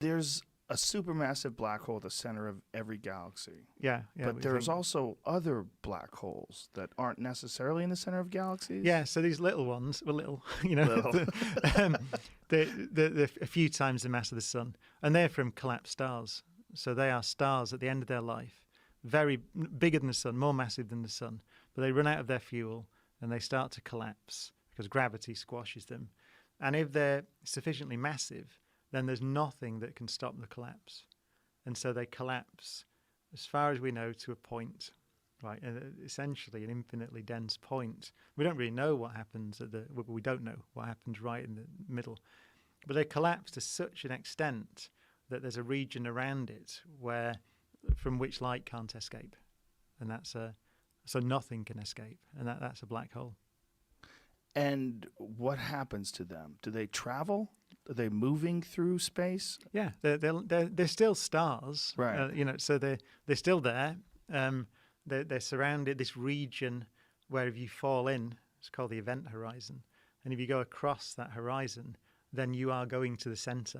There's a supermassive black hole at the center of every galaxy. Yeah, But there's also other black holes that aren't necessarily in the center of galaxies. Yeah, so these little ones, well, little, Little. they're a few times the mass of the sun, and they're from collapsed stars. So they are stars at the end of their life, very bigger than the sun, more massive than the sun, but they run out of their fuel and they start to collapse because gravity squashes them. And if they're sufficiently massive, then there's nothing that can stop the collapse. And so they collapse, as far as we know, to a point, right? Essentially an infinitely dense point. We don't really know what happens we don't know what happens right in the middle. But they collapse to such an extent that there's a region around it from which light can't escape. And so nothing can escape. And that's a black hole. And what happens to them? Do they travel? Are they moving through space? Yeah, they're still stars, right? So they're still there. They're surrounded this region where if you fall in, it's called the event horizon, and if you go across that horizon, then you are going to the center